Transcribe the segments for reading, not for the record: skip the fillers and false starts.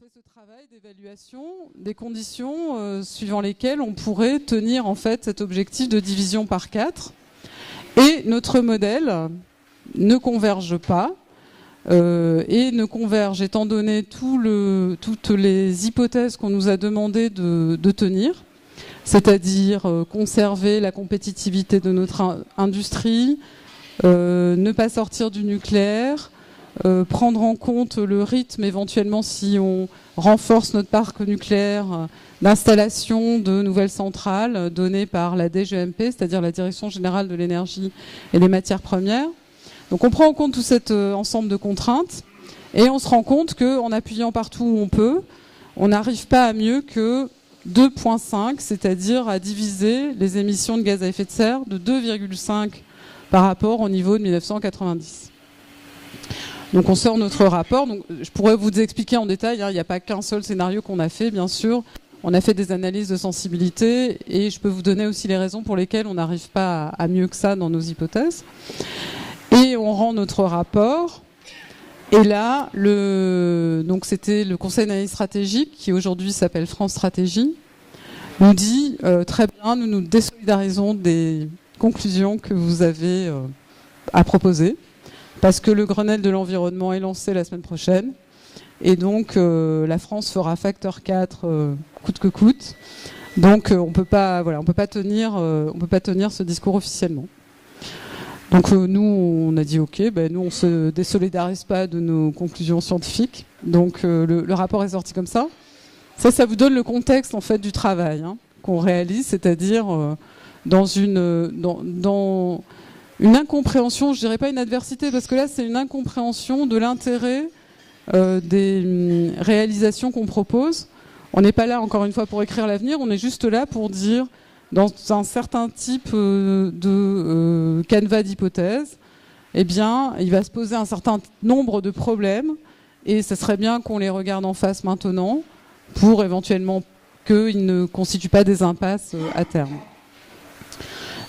fait ce travail d'évaluation des conditions suivant lesquelles on pourrait tenir en fait cet objectif de division par 4. Et notre modèle ne converge pas et ne converge étant donné toutes les hypothèses qu'on nous a demandé de tenir, c'est-à-dire conserver la compétitivité de notre industrie, ne pas sortir du nucléaire, prendre en compte le rythme éventuellement si on renforce notre parc nucléaire d'installation de nouvelles centrales données par la DGMP, c'est-à-dire la Direction Générale de l'Énergie et des Matières Premières. Donc on prend en compte tout cet ensemble de contraintes et on se rend compte qu'en appuyant partout où on peut, on n'arrive pas à mieux que 2,5, c'est-à-dire à diviser les émissions de gaz à effet de serre de 2,5 par rapport au niveau de 1990. Donc on sort notre rapport. Donc, je pourrais vous expliquer en détail, il n'y a pas qu'un seul scénario qu'on a fait, bien sûr. On a fait des analyses de sensibilité et je peux vous donner aussi les raisons pour lesquelles on n'arrive pas à mieux que ça dans nos hypothèses. Et on rend notre rapport. Et là, donc c'était le Conseil d'analyse stratégique, qui aujourd'hui s'appelle France Stratégie, nous dit très bien, nous nous désolidarisons des conclusions que vous avez à proposer. Parce que le Grenelle de l'environnement est lancé la semaine prochaine. Et donc, la France fera facteur 4 coûte que coûte. Donc, on peut pas tenir ce discours officiellement. Donc, nous, on a dit OK, nous, on se désolidarise pas de nos conclusions scientifiques. Donc, le rapport est sorti comme ça. Ça vous donne le contexte, en fait, du travail qu'on réalise, c'est-à-dire dans une incompréhension, je dirais pas une adversité, parce que là, c'est une incompréhension de l'intérêt des réalisations qu'on propose. On n'est pas là, encore une fois, pour écrire l'avenir, on est juste là pour dire, dans un certain type de canevas d'hypothèses, eh bien, il va se poser un certain nombre de problèmes, et ça serait bien qu'on les regarde en face maintenant, pour éventuellement qu'ils ne constituent pas des impasses à terme.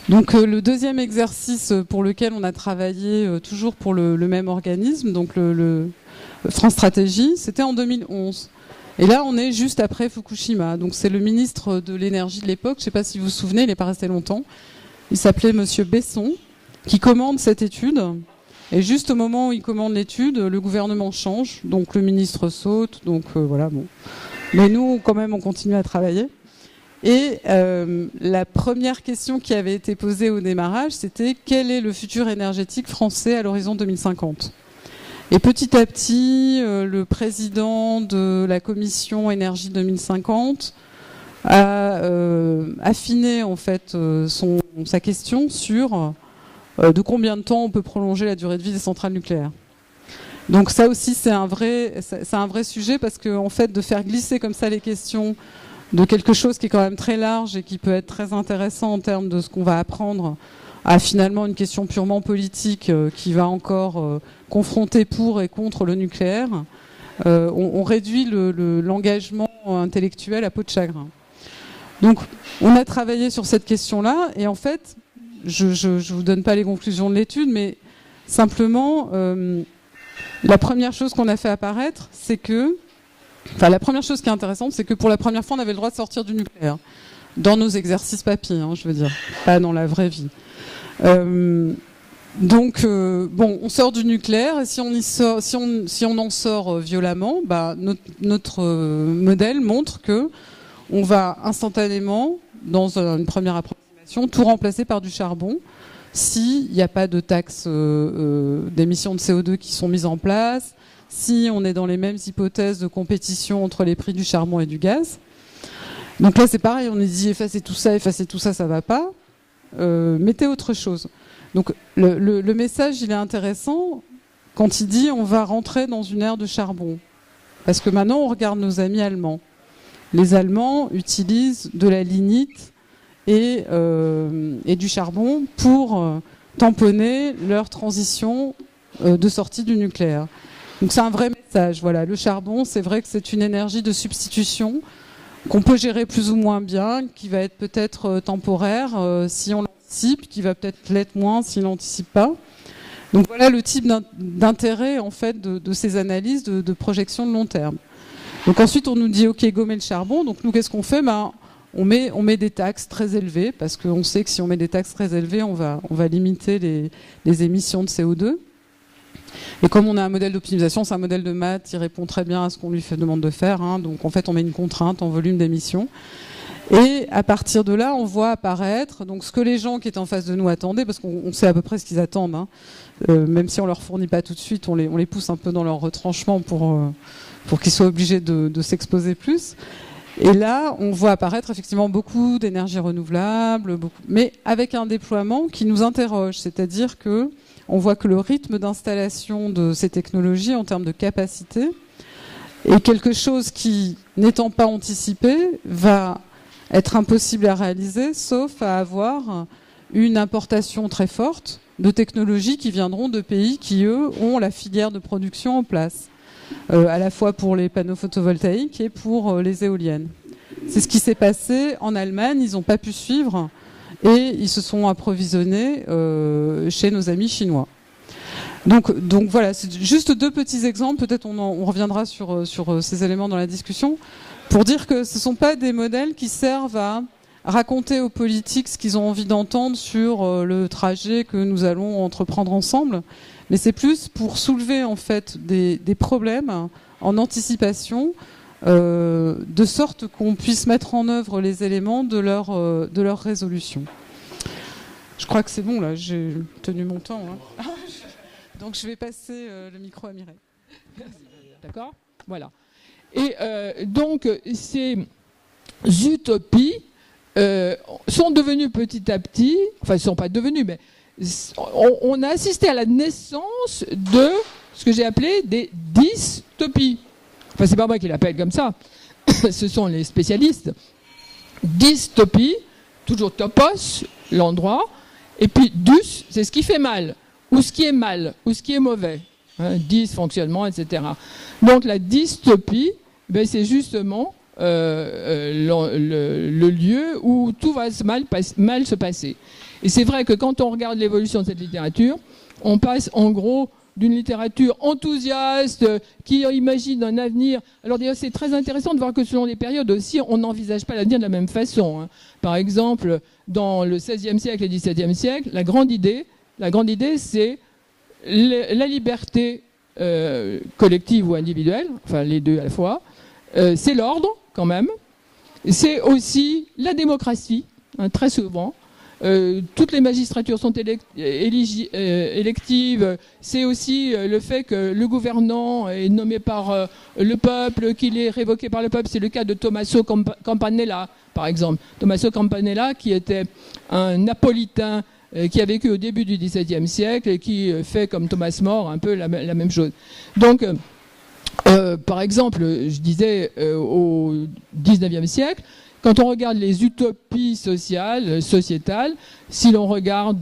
Donc le deuxième exercice pour lequel on a travaillé toujours pour le même organisme, donc le France Stratégie, c'était en 2011. Et là, on est juste après Fukushima. Donc c'est le ministre de l'énergie de l'époque, je ne sais pas si vous vous souvenez, il n'est pas resté longtemps. Il s'appelait Monsieur Besson, qui commande cette étude. Et juste au moment où il commande l'étude, le gouvernement change, donc le ministre saute, donc voilà, bon. Mais nous, quand même, on continue à travailler. Et la première question qui avait été posée au démarrage, c'était quel est le futur énergétique français à l'horizon 2050 ? Et petit à petit, le président de la commission énergie 2050 a affiné en fait sa question sur de combien de temps on peut prolonger la durée de vie des centrales nucléaires. Donc ça aussi, c'est un vrai sujet parce que en fait, de faire glisser comme ça les questions de quelque chose qui est quand même très large et qui peut être très intéressant en termes de ce qu'on va apprendre à finalement une question purement politique qui va encore confronter pour et contre le nucléaire, on réduit l'engagement intellectuel à peau de chagrin. Donc on a travaillé sur cette question-là et en fait, je vous donne pas les conclusions de l'étude, mais simplement la première chose qu'on a fait apparaître, c'est que la première chose qui est intéressante, c'est que pour la première fois, on avait le droit de sortir du nucléaire. Dans nos exercices papier, je veux dire, pas dans la vraie vie. Donc, on sort du nucléaire, et si on en sort violemment, notre modèle montre que on va instantanément, dans une première approximation, tout remplacer par du charbon, s'il n'y a pas de taxes d'émissions de CO2 qui sont mises en place, si on est dans les mêmes hypothèses de compétition entre les prix du charbon et du gaz. Donc là, c'est pareil, on est dit effacer tout ça, ça va pas. Mettez autre chose. Donc le message, il est intéressant quand il dit on va rentrer dans une ère de charbon. Parce que maintenant, on regarde nos amis allemands. Les Allemands utilisent de la lignite et du charbon pour tamponner leur transition de sortie du nucléaire. Donc c'est un vrai message. Voilà, le charbon, c'est vrai que c'est une énergie de substitution qu'on peut gérer plus ou moins bien, qui va être peut-être temporaire si on l'anticipe, qui va peut-être l'être moins si on l'anticipe pas. Donc voilà le type d'intérêt en fait de ces analyses de projection de long terme. Donc ensuite, on nous dit, OK, gommer le charbon. Donc nous, qu'est-ce qu'on fait? On met des taxes très élevées, parce qu'on sait que si on met des taxes très élevées, on va limiter les émissions de CO2. Et comme on a un modèle d'optimisation, c'est un modèle de maths, il répond très bien à ce qu'on lui demande de faire. Hein. Donc en fait, on met une contrainte en volume d'émissions. Et à partir de là, on voit apparaître donc, ce que les gens qui étaient en face de nous attendaient, parce qu'on sait à peu près ce qu'ils attendent. Hein. Même si on ne leur fournit pas tout de suite, on les pousse un peu dans leur retranchement pour qu'ils soient obligés de s'exposer plus. Et là, on voit apparaître effectivement beaucoup d'énergie renouvelable, mais avec un déploiement qui nous interroge. C'est-à-dire qu'on voit que le rythme d'installation de ces technologies en termes de capacité est quelque chose qui, n'étant pas anticipé, va être impossible à réaliser, sauf à avoir une importation très forte de technologies qui viendront de pays qui, eux, ont la filière de production en place. À la fois pour les panneaux photovoltaïques et pour les éoliennes. C'est ce qui s'est passé en Allemagne, ils n'ont pas pu suivre et ils se sont approvisionnés chez nos amis chinois. Donc voilà, c'est juste deux petits exemples, peut-être on reviendra sur ces éléments dans la discussion, pour dire que ce ne sont pas des modèles qui servent à raconter aux politiques ce qu'ils ont envie d'entendre sur le trajet que nous allons entreprendre ensemble, mais c'est plus pour soulever en fait des problèmes en anticipation, de sorte qu'on puisse mettre en œuvre les éléments de leur résolution. Je crois que c'est bon là, j'ai tenu mon temps. Hein. Donc je vais passer le micro à Mireille. D'accord ? Voilà. Et donc ces utopies sont devenues petit à petit, enfin ils ne sont pas devenues, mais on a assisté à la naissance de ce que j'ai appelé des dystopies. Enfin, c'est pas moi qui l'appelle comme ça, ce sont les spécialistes. Dystopie, toujours topos, l'endroit, et puis dus, c'est ce qui fait mal, ou ce qui est mal, ou ce qui est mauvais. Hein, dysfonctionnement, etc. Donc la dystopie, ben, c'est justement le lieu où tout va mal se passer. Et c'est vrai que quand on regarde l'évolution de cette littérature, on passe en gros d'une littérature enthousiaste qui imagine un avenir. Alors d'ailleurs, c'est très intéressant de voir que selon les périodes aussi, on n'envisage pas l'avenir de la même façon. Hein. Par exemple, dans le XVIe siècle et le XVIIe siècle, la grande idée, c'est la liberté collective ou individuelle, enfin les deux à la fois. C'est l'ordre, quand même. C'est aussi la démocratie, hein, très souvent. Toutes les magistratures sont électives. C'est aussi le fait que le gouvernant est nommé par le peuple, qu'il est révoqué par le peuple. C'est le cas de Tommaso Campanella, par exemple. Tommaso Campanella, qui était un napolitain qui a vécu au début du XVIIe siècle et qui fait, comme Thomas More, un peu la même chose. Donc, par exemple, je disais au XIXe siècle, quand on regarde les utopies sociétales, si l'on regarde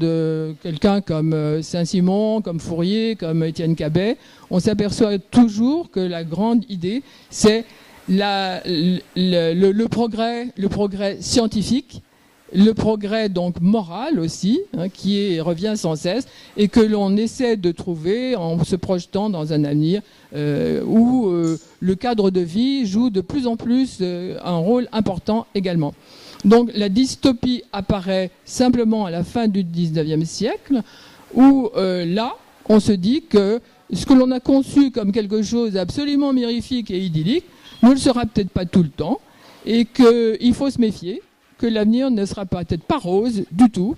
quelqu'un comme Saint-Simon, comme Fourier, comme Étienne Cabet, on s'aperçoit toujours que la grande idée, c'est le progrès scientifique, le progrès donc moral aussi, hein, qui revient sans cesse, et que l'on essaie de trouver en se projetant dans un avenir où le cadre de vie joue de plus en plus un rôle important également. Donc la dystopie apparaît simplement à la fin du XIXe siècle, où là, on se dit que ce que l'on a conçu comme quelque chose d'absolument mirifique et idyllique ne le sera peut-être pas tout le temps, et qu'il faut se méfier, que l'avenir ne sera peut-être pas rose du tout.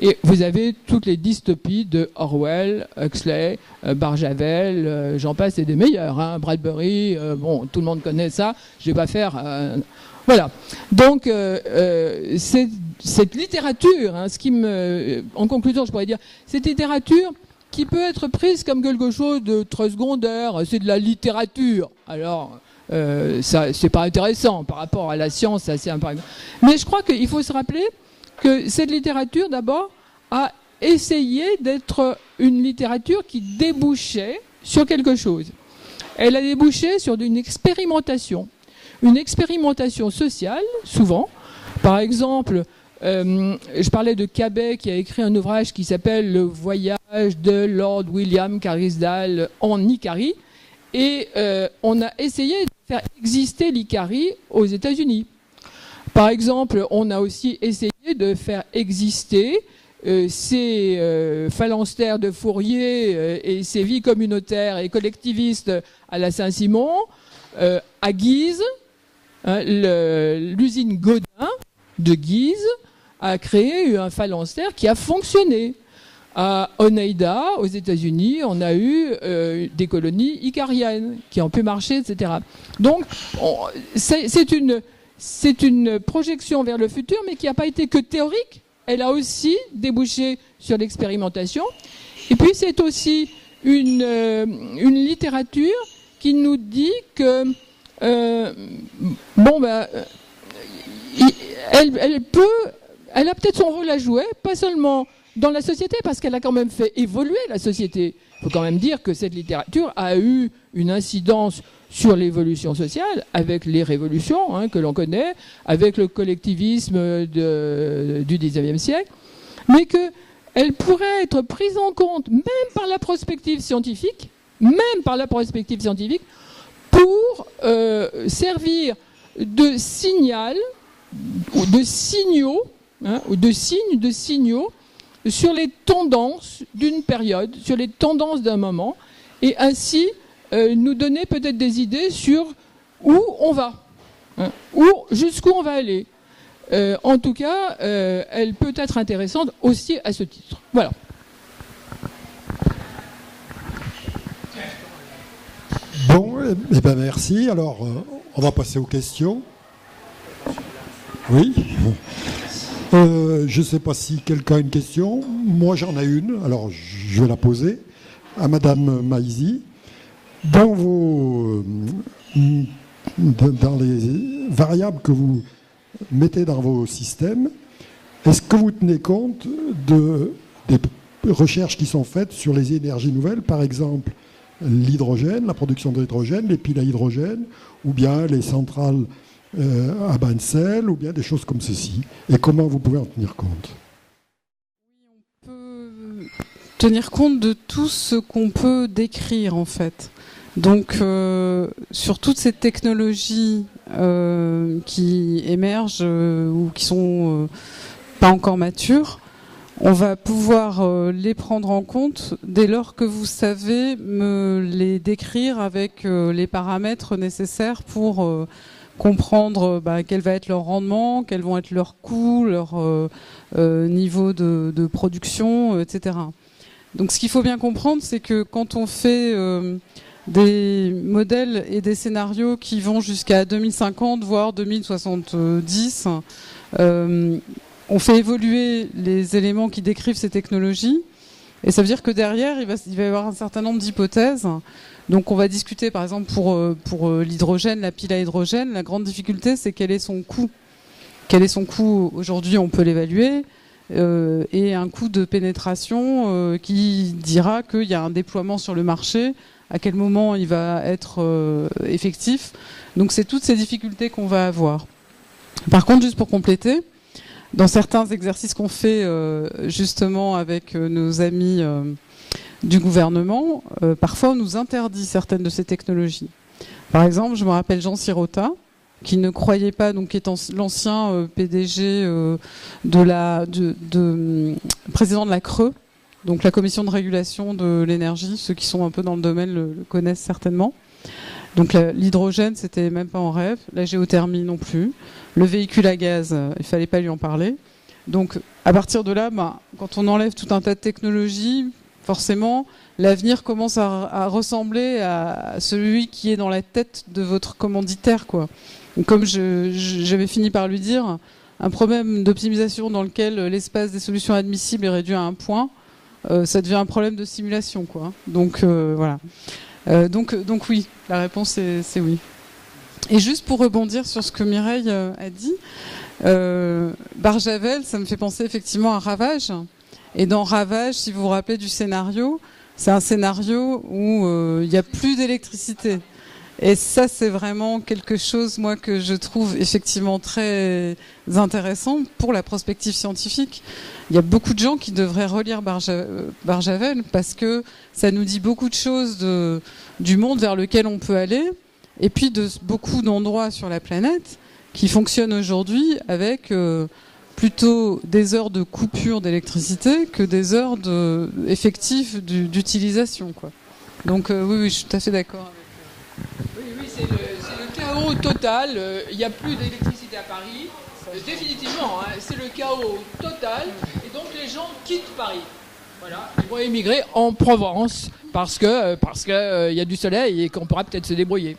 Et vous avez toutes les dystopies de Orwell, Huxley, Barjavel, j'en passe, et des meilleurs, hein, Bradbury, bon, tout le monde connaît ça, je vais pas faire... voilà. Donc, cette littérature, hein, en conclusion, je pourrais dire, cette littérature qui peut être prise comme quelque chose de très secondaire, c'est de la littérature. Alors... ça, c'est pas intéressant par rapport à la science, ça c'est important. Mais je crois qu'il faut se rappeler que cette littérature, d'abord, a essayé d'être une littérature qui débouchait sur quelque chose. Elle a débouché sur une expérimentation sociale, souvent. Par exemple, je parlais de Cabet qui a écrit un ouvrage qui s'appelle « Le voyage de Lord William Carysdale en Icarie ». Et on a essayé de faire exister l'Icari aux États-Unis. Par exemple, on a aussi essayé de faire exister ces phalanstères de Fourier et ces vies communautaires et collectivistes à la Saint-Simon, à Guise. L'usine Godin de Guise a créé un phalanstère qui a fonctionné. À Oneida, aux États-Unis, on a eu des colonies icariennes qui ont pu marcher, etc. Donc, c'est une projection vers le futur, mais qui n'a pas été que théorique. Elle a aussi débouché sur l'expérimentation. Et puis, c'est aussi une littérature qui nous dit que elle a peut-être son rôle à jouer, pas seulement dans la société, parce qu'elle a quand même fait évoluer la société. Il faut quand même dire que cette littérature a eu une incidence sur l'évolution sociale, avec les révolutions que l'on connaît, avec le collectivisme du XIXe siècle, mais qu'elle pourrait être prise en compte, même par la prospective scientifique, pour servir de signal, ou de signaux, ou de signes, de signaux, sur les tendances d'une période, sur les tendances d'un moment, et ainsi nous donner peut-être des idées sur où on va, jusqu'où on va aller. En tout cas, elle peut être intéressante aussi à ce titre. Voilà. Bon, eh ben merci. Alors, on va passer aux questions. Oui. Je ne sais pas si quelqu'un a une question. Moi, j'en ai une. Alors, je vais la poser à Madame Maisy. Dans les variables que vous mettez dans vos systèmes, est-ce que vous tenez compte des recherches qui sont faites sur les énergies nouvelles, par exemple l'hydrogène, la production d'hydrogène, les piles à hydrogène, ou bien les centrales à bain de sel, ou bien des choses comme ceci. Et comment vous pouvez en tenir compte? Oui, on peut tenir compte de tout ce qu'on peut décrire, en fait. Donc, sur toutes ces technologies qui émergent ou qui sont pas encore matures, on va pouvoir les prendre en compte dès lors que vous savez me les décrire avec les paramètres nécessaires pour comprendre quel va être leur rendement, quels vont être leurs coûts, leur niveau de production, etc. Donc ce qu'il faut bien comprendre, c'est que quand on fait des modèles et des scénarios qui vont jusqu'à 2050, voire 2070, on fait évoluer les éléments qui décrivent ces technologies. Et ça veut dire que derrière, il va y avoir un certain nombre d'hypothèses. Donc on va discuter, par exemple, pour l'hydrogène, la pile à hydrogène. La grande difficulté, c'est quel est son coût. Quel est son coût aujourd'hui, on peut l'évaluer. Et un coût de pénétration qui dira qu'il y a un déploiement sur le marché, à quel moment il va être effectif. Donc c'est toutes ces difficultés qu'on va avoir. Par contre, juste pour compléter, dans certains exercices qu'on fait justement avec nos amis du gouvernement, parfois on nous interdit certaines de ces technologies. Par exemple, je me rappelle Jean Sirota, qui ne croyait pas, donc qui est l'ancien PDG président de la CRE, donc la commission de régulation de l'énergie. Ceux qui sont un peu dans le domaine le connaissent certainement. Donc l'hydrogène, c'était même pas en rêve. La géothermie non plus. Le véhicule à gaz, il fallait pas lui en parler. Donc à partir de là, quand on enlève tout un tas de technologies, forcément, l'avenir commence à ressembler à celui qui est dans la tête de votre commanditaire, quoi. Donc, comme j'avais fini par lui dire, un problème d'optimisation dans lequel l'espace des solutions admissibles est réduit à un point, ça devient un problème de simulation, quoi. Donc voilà. Donc oui, la réponse c'est oui. Et juste pour rebondir sur ce que Mireille a dit, Barjavel, ça me fait penser effectivement à Ravage. Et dans Ravage, si vous vous rappelez du scénario, c'est un scénario où il n'y a plus d'électricité. Et ça, c'est vraiment quelque chose, moi, que je trouve effectivement très intéressant pour la prospective scientifique. Il y a beaucoup de gens qui devraient relire Barjavel parce que ça nous dit beaucoup de choses du monde vers lequel on peut aller, et puis de beaucoup d'endroits sur la planète qui fonctionnent aujourd'hui avec plutôt des heures de coupure d'électricité que des heures effectives d'utilisation, quoi. Donc oui, je suis tout à fait d'accord avec. Oui, c'est le chaos total. Il n'y a plus d'électricité à Paris. Définitivement, hein, c'est le chaos total. Et donc les gens quittent Paris. Voilà, ils vont émigrer en Provence parce que y a du soleil et qu'on pourra peut-être se débrouiller.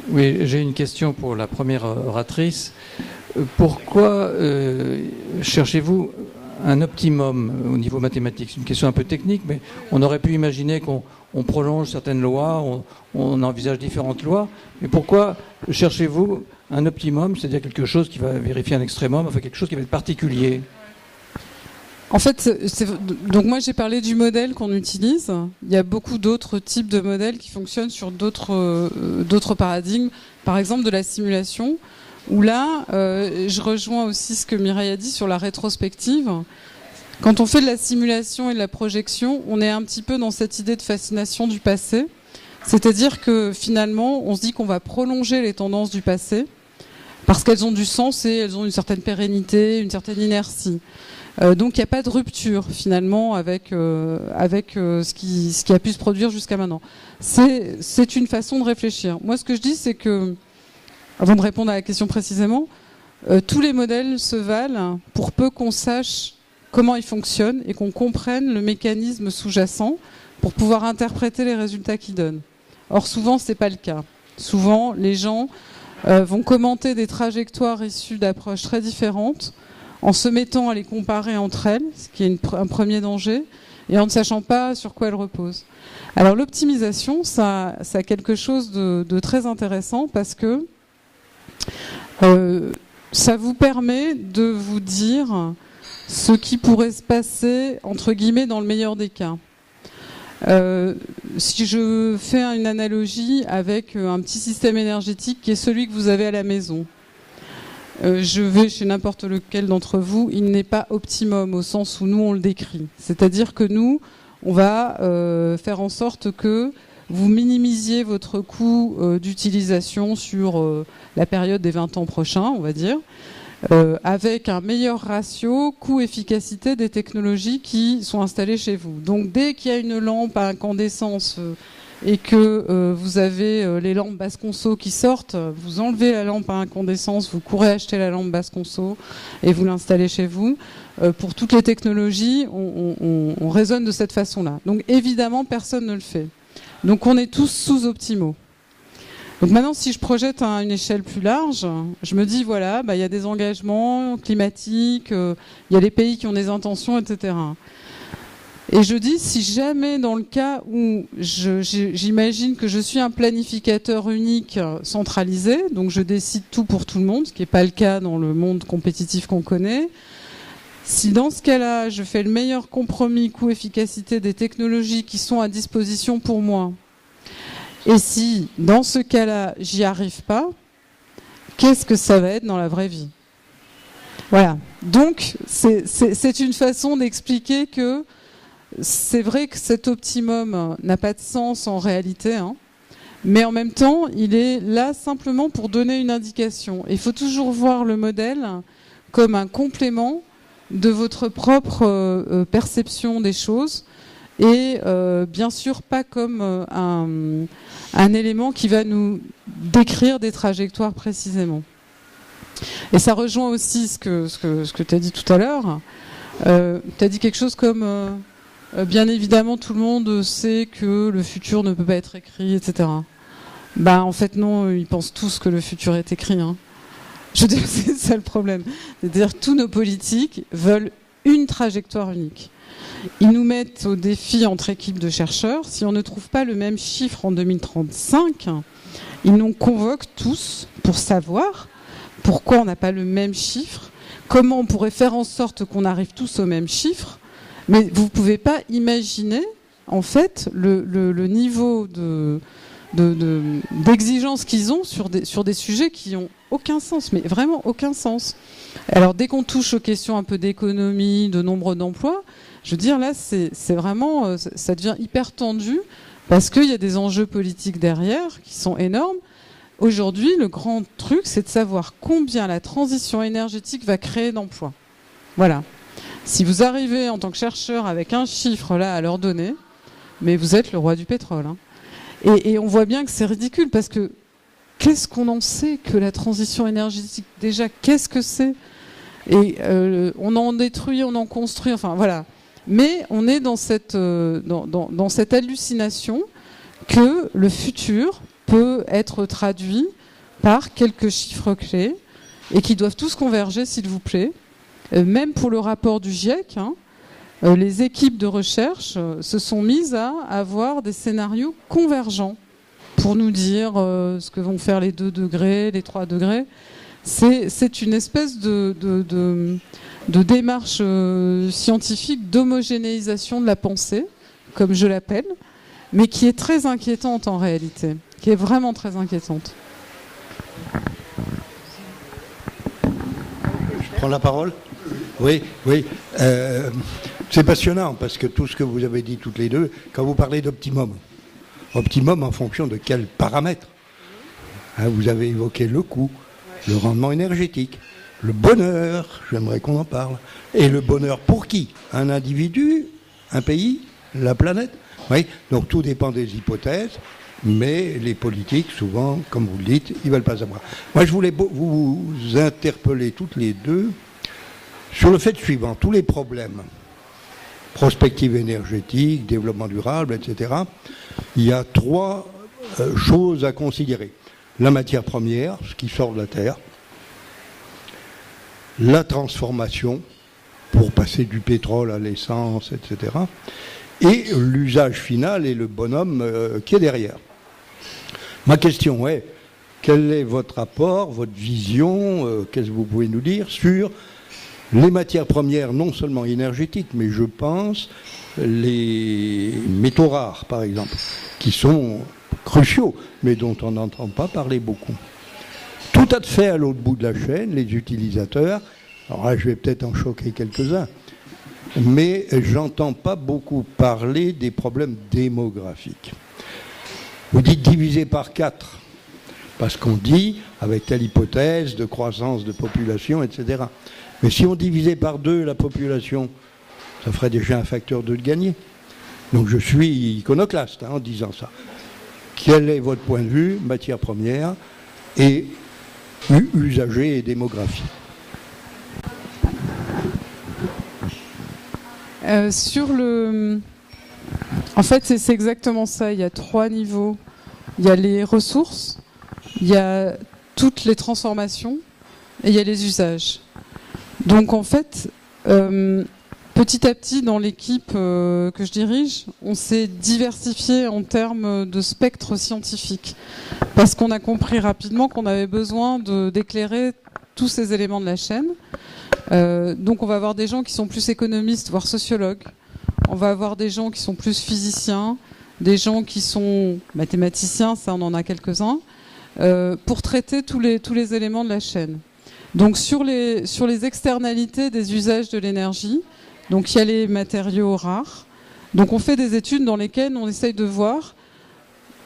Oui, j'ai une question pour la première oratrice. Pourquoi cherchez-vous un optimum au niveau mathématique? C'est une question un peu technique, mais on aurait pu imaginer qu'on prolonge certaines lois, on envisage différentes lois. Mais pourquoi cherchez-vous un optimum, c'est-à-dire quelque chose qui va vérifier un extrémum, enfin quelque chose qui va être particulier? En fait, donc moi j'ai parlé du modèle qu'on utilise. Il y a beaucoup d'autres types de modèles qui fonctionnent sur d'autres paradigmes, par exemple de la simulation, où là, je rejoins aussi ce que Mireille a dit sur la rétrospective. Quand on fait de la simulation et de la projection, on est un petit peu dans cette idée de fascination du passé. C'est-à-dire que finalement, on se dit qu'on va prolonger les tendances du passé parce qu'elles ont du sens et elles ont une certaine pérennité, une certaine inertie. Donc il n'y a pas de rupture finalement avec ce qui a pu se produire jusqu'à maintenant. C'est une façon de réfléchir. Moi ce que je dis c'est que, avant de répondre à la question précisément, tous les modèles se valent pour peu qu'on sache comment ils fonctionnent et qu'on comprenne le mécanisme sous-jacent pour pouvoir interpréter les résultats qu'ils donnent. Or souvent c'est pas le cas. Souvent les gens vont commenter des trajectoires issues d'approches très différentes en se mettant à les comparer entre elles, ce qui est un premier danger, et en ne sachant pas sur quoi elles reposent. Alors l'optimisation, ça a quelque chose de très intéressant parce que ça vous permet de vous dire ce qui pourrait se passer, entre guillemets, dans le meilleur des cas. Si je fais une analogie avec un petit système énergétique qui est celui que vous avez à la maison, je vais chez n'importe lequel d'entre vous, il n'est pas optimum au sens où nous on le décrit. C'est-à-dire que nous, on va faire en sorte que vous minimisiez votre coût d'utilisation sur la période des 20 ans prochains, on va dire, avec un meilleur ratio coût-efficacité des technologies qui sont installées chez vous. Donc dès qu'il y a une lampe à incandescence et que vous avez les lampes basse conso qui sortent, vous enlevez la lampe à incandescence, vous courez acheter la lampe basse conso et vous l'installez chez vous. Pour toutes les technologies, on raisonne de cette façon-là. Donc évidemment, personne ne le fait. Donc on est tous sous-optimaux. Donc maintenant, si je projette à une échelle plus large, je me dis, voilà, il y a des engagements climatiques, il y a les pays qui ont des intentions, etc. Et je dis, si jamais dans le cas où j'imagine que je suis un planificateur unique centralisé, donc je décide tout pour tout le monde, ce qui n'est pas le cas dans le monde compétitif qu'on connaît, si dans ce cas-là, je fais le meilleur compromis coût-efficacité des technologies qui sont à disposition pour moi, et si dans ce cas-là, j'y arrive pas, qu'est-ce que ça va être dans la vraie vie? Voilà. Donc, c'est une façon d'expliquer que c'est vrai que cet optimum n'a pas de sens en réalité, hein, mais en même temps, il est là simplement pour donner une indication. Il faut toujours voir le modèle comme un complément de votre propre perception des choses et bien sûr pas comme un élément qui va nous décrire des trajectoires précisément. Et ça rejoint aussi ce que tu as dit tout à l'heure. Tu as dit quelque chose comme bien évidemment tout le monde sait que le futur ne peut pas être écrit, etc. En fait non, ils pensent tous que le futur est écrit, hein. Je veux dire, c'est ça le problème. C'est-à-dire tous nos politiques veulent une trajectoire unique. Ils nous mettent au défi entre équipes de chercheurs. Si on ne trouve pas le même chiffre en 2035, ils nous convoquent tous pour savoir pourquoi on n'a pas le même chiffre, comment on pourrait faire en sorte qu'on arrive tous au même chiffre, mais vous ne pouvez pas imaginer, en fait, le niveau d'exigence qu'ils ont sur des sujets qui n'ont aucun sens, mais vraiment aucun sens. Alors, dès qu'on touche aux questions un peu d'économie, de nombre d'emplois, je veux dire, là, c'est vraiment, ça devient hyper tendu, parce qu'il y a des enjeux politiques derrière qui sont énormes. Aujourd'hui, le grand truc, c'est de savoir combien la transition énergétique va créer d'emplois. Voilà. Si vous arrivez en tant que chercheur avec un chiffre là à leur donner, mais vous êtes le roi du pétrole. Hein. Et on voit bien que c'est ridicule parce que qu'est-ce qu'on en sait que la transition énergétique? Déjà, qu'est-ce que c'est? Et on en détruit, on en construit, enfin voilà. Mais on est dans cette hallucination que le futur peut être traduit par quelques chiffres clés et qui doivent tous converger, s'il vous plaît. Même pour le rapport du GIEC, hein, les équipes de recherche se sont mises à avoir des scénarios convergents pour nous dire ce que vont faire les 2 degrés, les 3 degrés. C'est une espèce de démarche scientifique d'homogénéisation de la pensée, comme je l'appelle, mais qui est très inquiétante en réalité, qui est vraiment très inquiétante. Je prends la parole ? Oui. C'est passionnant parce que tout ce que vous avez dit toutes les deux, quand vous parlez d'optimum en fonction de quels paramètres, hein, vous avez évoqué le coût, le rendement énergétique, le bonheur, j'aimerais qu'on en parle, et le bonheur pour qui? Un individu, un pays, la planète? Oui, donc tout dépend des hypothèses, mais les politiques, souvent, comme vous le dites, ils ne veulent pas savoir. Moi, je voulais vous interpeller toutes les deux sur le fait suivant, tous les problèmes, prospective énergétique, développement durable, etc., il y a 3 choses à considérer. La matière première, ce qui sort de la terre, la transformation, pour passer du pétrole à l'essence, etc., et l'usage final et le bonhomme qui est derrière. Ma question est, quel est votre rapport, votre vision, qu'est-ce que vous pouvez nous dire sur les matières premières, non seulement énergétiques, mais je pense les métaux rares, par exemple, qui sont cruciaux, mais dont on n'entend pas parler beaucoup. Tout à fait à l'autre bout de la chaîne, les utilisateurs, alors là je vais peut-être en choquer quelques-uns, mais j'entends pas beaucoup parler des problèmes démographiques. Vous dites diviser par 4, parce qu'on dit, avec telle hypothèse de croissance de population, etc. Mais si on divisait par 2 la population, ça ferait déjà un facteur 2 de gagné. Donc je suis iconoclaste en disant ça. Quel est votre point de vue, matière première et usager et démographie? En fait, c'est exactement ça. Il y a 3 niveaux. Il y a les ressources, il y a toutes les transformations et il y a les usages. Donc en fait, petit à petit, dans l'équipe que je dirige, on s'est diversifié en termes de spectre scientifique. Parce qu'on a compris rapidement qu'on avait besoin d'éclairer tous ces éléments de la chaîne. Donc on va avoir des gens qui sont plus économistes, voire sociologues. On va avoir des gens qui sont plus physiciens, des gens qui sont mathématiciens, ça on en a quelques-uns, pour traiter tous les éléments de la chaîne. Donc sur les externalités des usages de l'énergie, donc il y a les matériaux rares. Donc on fait des études dans lesquelles on essaye de voir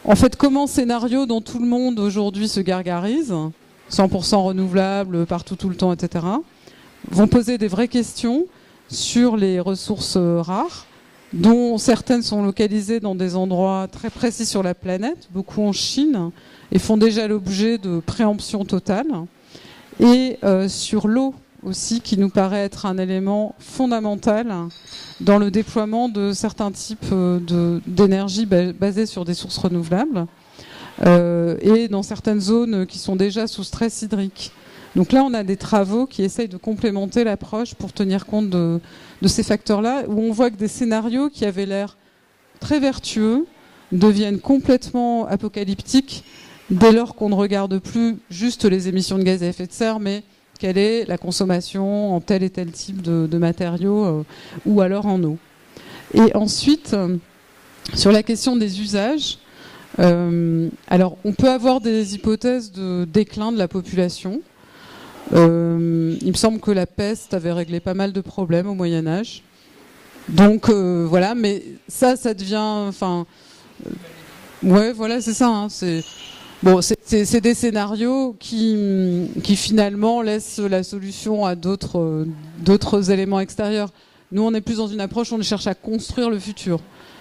en fait comment scénario dont tout le monde aujourd'hui se gargarise, 100% renouvelable partout tout le temps, etc., vont poser des vraies questions sur les ressources rares, dont certaines sont localisées dans des endroits très précis sur la planète, beaucoup en Chine, et font déjà l'objet de préemption totale. Et sur l'eau aussi, qui nous paraît être un élément fondamental dans le déploiement de certains types d'énergie basée sur des sources renouvelables, et dans certaines zones qui sont déjà sous stress hydrique. Donc là, on a des travaux qui essayent de complémenter l'approche pour tenir compte de ces facteurs-là, où on voit que des scénarios qui avaient l'air très vertueux deviennent complètement apocalyptiques dès lors qu'on ne regarde plus juste les émissions de gaz à effet de serre, mais quelle est la consommation en tel et tel type de matériaux ou alors en eau. Et ensuite, sur la question des usages, alors on peut avoir des hypothèses de déclin de la population. Il me semble que la peste avait réglé pas mal de problèmes au Moyen-Âge. Donc voilà, mais ça devient... ouais, voilà, c'est ça. Hein, c'est des scénarios qui finalement laissent la solution à d'autres éléments extérieurs. Nous, on est plus dans une approche où on cherche à construire le futur.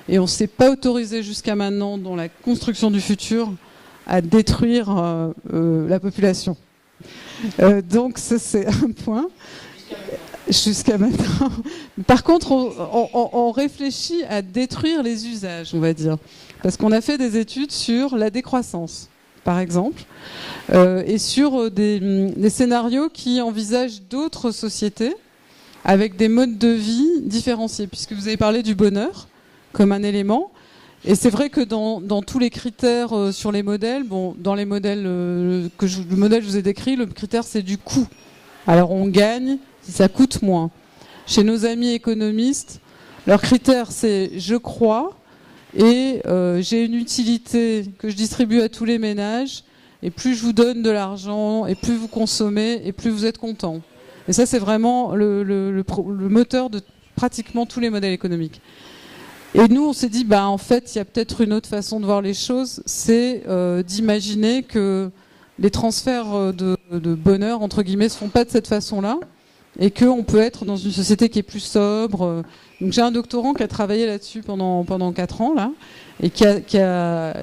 Et on ne s'est pas autorisé jusqu'à maintenant, dans la construction du futur, à détruire la population. Donc ça, c'est un point. Jusqu'à maintenant. Par contre, on réfléchit à détruire les usages, on va dire. Parce qu'on a fait des études sur la décroissance, par exemple, et sur des scénarios qui envisagent d'autres sociétés avec des modes de vie différenciés, puisque vous avez parlé du bonheur comme un élément. Et c'est vrai que dans tous les critères sur les modèles, dans les modèles le modèle que je vous ai décrit, le critère c'est du coût. Alors on gagne si ça coûte moins. Chez nos amis économistes, leur critère c'est je crois et j'ai une utilité que je distribue à tous les ménages, et plus je vous donne de l'argent et plus vous consommez et plus vous êtes content. Et ça c'est vraiment le moteur de pratiquement tous les modèles économiques. Et nous, on s'est dit, en fait, il y a peut-être une autre façon de voir les choses, c'est d'imaginer que les transferts de bonheur, entre guillemets, se font pas de cette façon-là, et qu'on peut être dans une société qui est plus sobre. Donc j'ai un doctorant qui a travaillé là-dessus pendant 4 ans, là, et qui a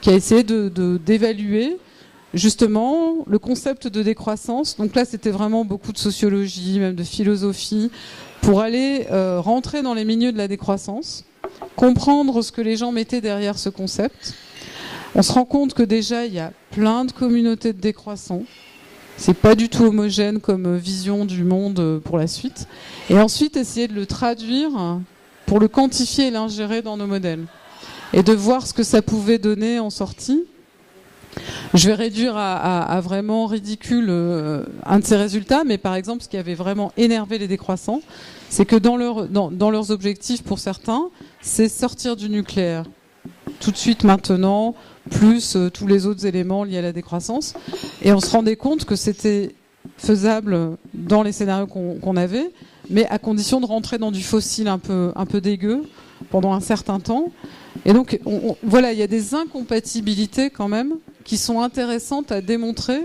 essayé d'évaluer justement le concept de décroissance. Donc là, c'était vraiment beaucoup de sociologie, même de philosophie, pour aller rentrer dans les milieux de la décroissance, comprendre ce que les gens mettaient derrière ce concept. On se rend compte que déjà il y a plein de communautés de décroissants. C'est pas du tout homogène comme vision du monde pour la suite. Et ensuite essayer de le traduire pour le quantifier et l'ingérer dans nos modèles. Et de voir ce que ça pouvait donner en sortie. Je vais réduire à vraiment ridicule un de ces résultats, mais par exemple, ce qui avait vraiment énervé les décroissants, c'est que dans leurs objectifs, pour certains, c'est sortir du nucléaire. Tout de suite, maintenant, plus tous les autres éléments liés à la décroissance. Et on se rendait compte que c'était faisable dans les scénarios qu'on avait, mais à condition de rentrer dans du fossile un peu dégueu pendant un certain temps. Et donc, voilà, il y a des incompatibilités quand même qui sont intéressantes à démontrer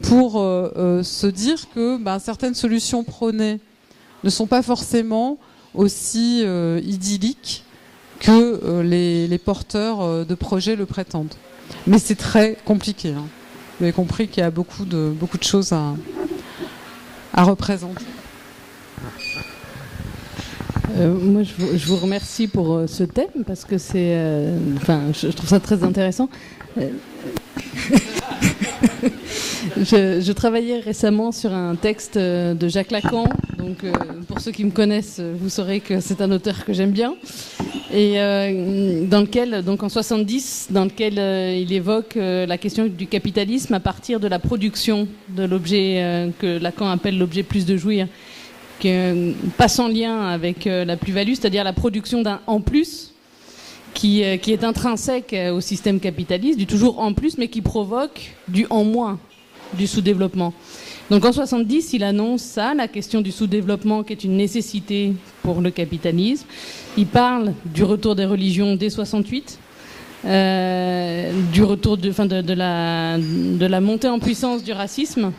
pour se dire que certaines solutions prônées ne sont pas forcément aussi idylliques que les porteurs de projets le prétendent. Mais c'est très compliqué. Hein. Vous avez compris qu'il y a beaucoup de choses à représenter. Moi, je vous remercie pour ce thème parce que c'est, je trouve ça très intéressant. Je travaillais récemment sur un texte de Jacques Lacan. Donc, pour ceux qui me connaissent, vous saurez que c'est un auteur que j'aime bien. Et dans lequel, donc en 70, dans lequel il évoque la question du capitalisme à partir de la production de l'objet que Lacan appelle l'objet plus de jouir, qui pas sans lien avec la plus-value, c'est-à-dire la production d'un en plus, qui est intrinsèque au système capitaliste, du toujours en plus, mais qui provoque du en moins, du sous-développement. Donc en 70, il annonce ça, la question du sous-développement qui est une nécessité pour le capitalisme. Il parle du retour des religions dès 68, du retour de la montée en puissance du racisme.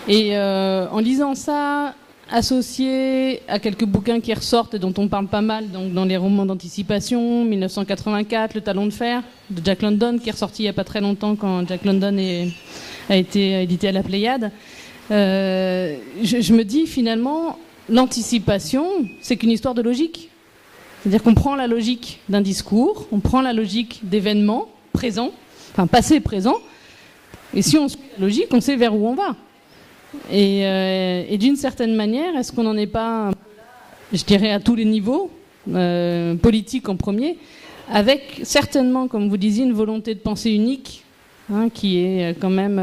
Et en lisant ça, associé à quelques bouquins qui ressortent et dont on parle pas mal, donc dans les romans d'anticipation, 1984, Le Talon de Fer, de Jack London, qui est ressorti il n'y a pas très longtemps quand Jack London a été édité à la Pléiade. Je me dis finalement, l'anticipation, c'est qu'une histoire de logique. C'est-à-dire qu'on prend la logique d'un discours, on prend la logique d'événements présents, enfin passé, présent, et si on suit la logique, on sait vers où on va. Et d'une certaine manière, est-ce qu'on n'en est pas, je dirais à tous les niveaux, politique en premier, avec certainement, comme vous disiez, une volonté de pensée unique qui est quand même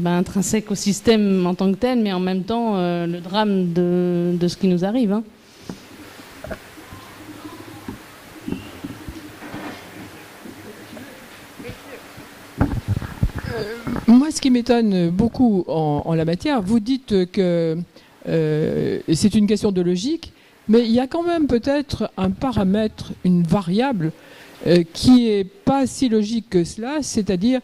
intrinsèque au système en tant que tel, mais en même temps le drame de ce qui nous arrive. Moi, ce qui m'étonne beaucoup en la matière, vous dites que c'est une question de logique, mais il y a quand même peut-être un paramètre, une variable, qui n'est pas si logique que cela, c'est-à-dire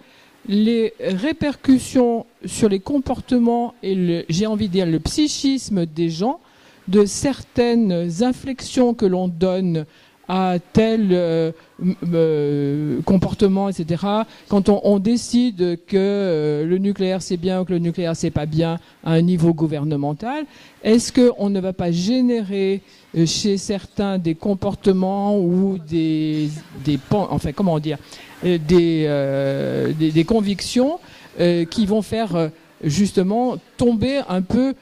les répercussions sur les comportements et, j'ai envie de dire, le psychisme des gens, de certaines inflexions que l'on donne à tel comportement, etc. Quand on décide que le nucléaire c'est bien ou que le nucléaire c'est pas bien à un niveau gouvernemental, est-ce qu'on ne va pas générer chez certains des comportements ou des convictions qui vont faire justement tomber un peu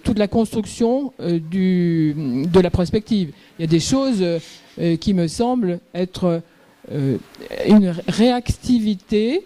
toute la construction de la prospective. Il y a des choses qui me semblent être une réactivité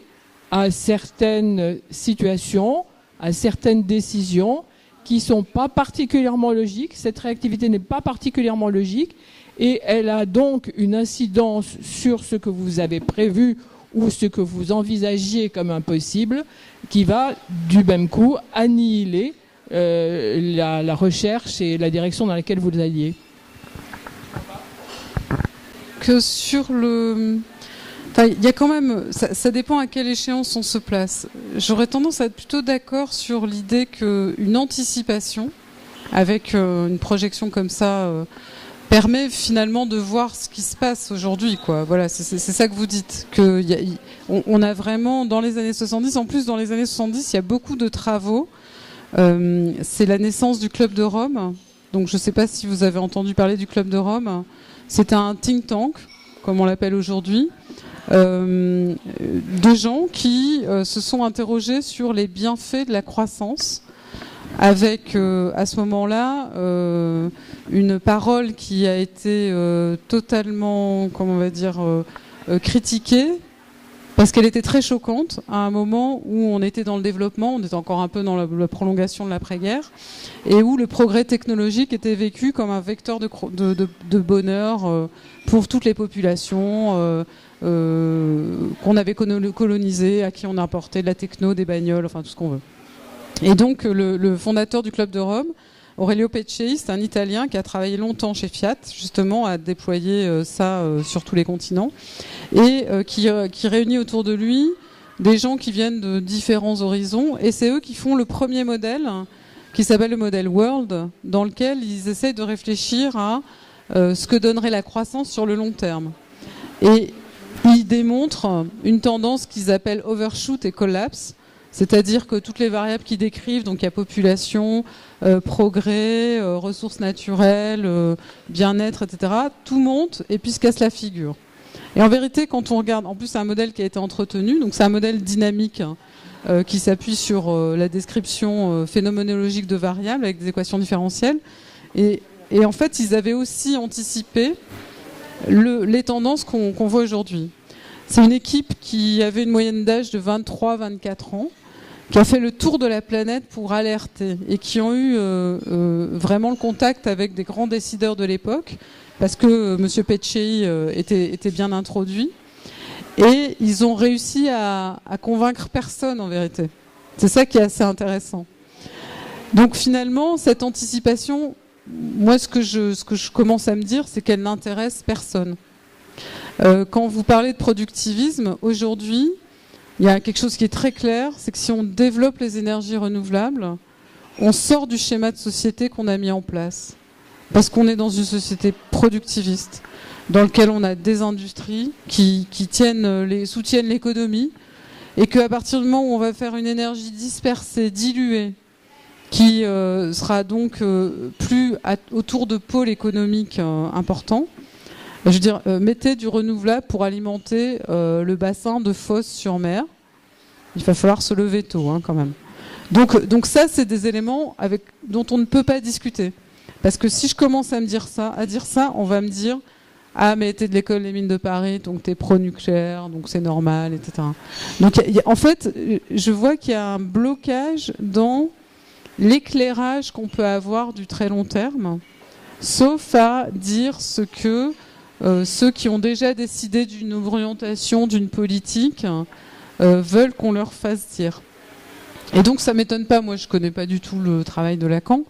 à certaines situations, à certaines décisions qui ne sont pas particulièrement logiques. Cette réactivité n'est pas particulièrement logique et elle a donc une incidence sur ce que vous avez prévu ou ce que vous envisagiez comme impossible qui va du même coup annihiler la recherche et la direction dans laquelle vous alliez. Que sur le... il y a quand même... Ça dépend à quelle échéance on se place. J'aurais tendance à être plutôt d'accord sur l'idée qu'une anticipation, avec une projection comme ça, permet finalement de voir ce qui se passe aujourd'hui, quoi. Voilà, c'est ça que vous dites. On a vraiment, dans les années 70, en plus dans les années 70, il y a beaucoup de travaux. C'est la naissance du Club de Rome. Donc je ne sais pas si vous avez entendu parler du Club de Rome. C'est un think tank, comme on l'appelle aujourd'hui, de gens qui se sont interrogés sur les bienfaits de la croissance, avec à ce moment-là une parole qui a été totalement, comment on va dire, critiquée, parce qu'elle était très choquante à un moment où on était dans le développement, on était encore un peu dans la prolongation de l'après-guerre, et où le progrès technologique était vécu comme un vecteur de bonheur pour toutes les populations qu'on avait colonisées, à qui on importait de la techno, des bagnoles, enfin tout ce qu'on veut. Et donc le fondateur du Club de Rome, Aurelio Peccei, c'est un Italien qui a travaillé longtemps chez Fiat, justement, à déployer ça sur tous les continents, et qui réunit autour de lui des gens qui viennent de différents horizons, et c'est eux qui font le premier modèle, qui s'appelle le modèle World, dans lequel ils essayent de réfléchir à ce que donnerait la croissance sur le long terme. Et ils démontrent une tendance qu'ils appellent overshoot et collapse, c'est-à-dire que toutes les variables qu'ils décrivent, donc il y a population, progrès, ressources naturelles, bien-être, etc., tout monte et puis se casse la figure. Et en vérité, quand on regarde, en plus c'est un modèle qui a été entretenu, donc c'est un modèle dynamique qui s'appuie sur la description phénoménologique de variables avec des équations différentielles. Et en fait, ils avaient aussi anticipé les tendances qu'on voit aujourd'hui. C'est une équipe qui avait une moyenne d'âge de 23-24 ans, qui a fait le tour de la planète pour alerter et qui ont eu vraiment le contact avec des grands décideurs de l'époque, parce que M. Peccei était bien introduit. Et ils ont réussi à convaincre personne, en vérité. C'est ça qui est assez intéressant. Donc finalement, cette anticipation, moi, ce que je commence à me dire, c'est qu'elle n'intéresse personne. Quand vous parlez de productivisme, aujourd'hui, il y a quelque chose qui est très clair, c'est que si on développe les énergies renouvelables, on sort du schéma de société qu'on a mis en place. Parce qu'on est dans une société productiviste, dans laquelle on a des industries qui soutiennent l'économie, et qu'à partir du moment où on va faire une énergie dispersée, diluée, qui sera donc plus autour de pôles économiques importants, je veux dire, mettez du renouvelable pour alimenter le bassin de Fos-sur-Mer. Il va falloir se lever tôt, quand même. Donc ça, c'est des éléments dont on ne peut pas discuter. Parce que si je commence à dire ça, on va me dire ah mais t'es de l'école des mines de Paris, donc t'es pro-nucléaire, donc c'est normal, etc. Donc en fait, je vois qu'il y a un blocage dans l'éclairage qu'on peut avoir du très long terme, sauf à dire ce que ceux qui ont déjà décidé d'une orientation, d'une politique, veulent qu'on leur fasse dire. Et donc ça m'étonne pas, moi je connais pas du tout le travail de Lacan,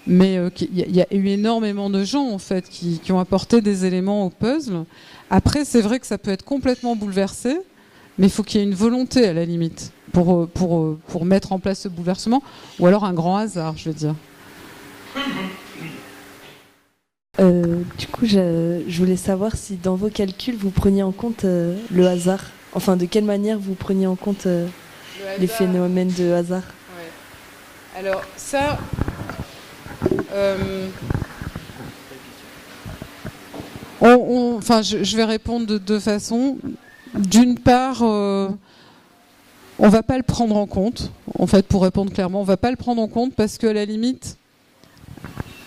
mais il y a eu énormément de gens en fait qui ont apporté des éléments au puzzle. Après c'est vrai que ça peut être complètement bouleversé, mais il faut qu'il y ait une volonté à la limite pour mettre en place ce bouleversement, ou alors un grand hasard, je veux dire. Du coup, je voulais savoir si dans vos calculs vous preniez en compte le hasard. Enfin, de quelle manière vous preniez en compte les phénomènes de hasard. Ouais. Alors ça, je vais répondre de deux façons. D'une part, on va pas le prendre en compte. En fait, pour répondre clairement, on va pas le prendre en compte parce qu'à la limite,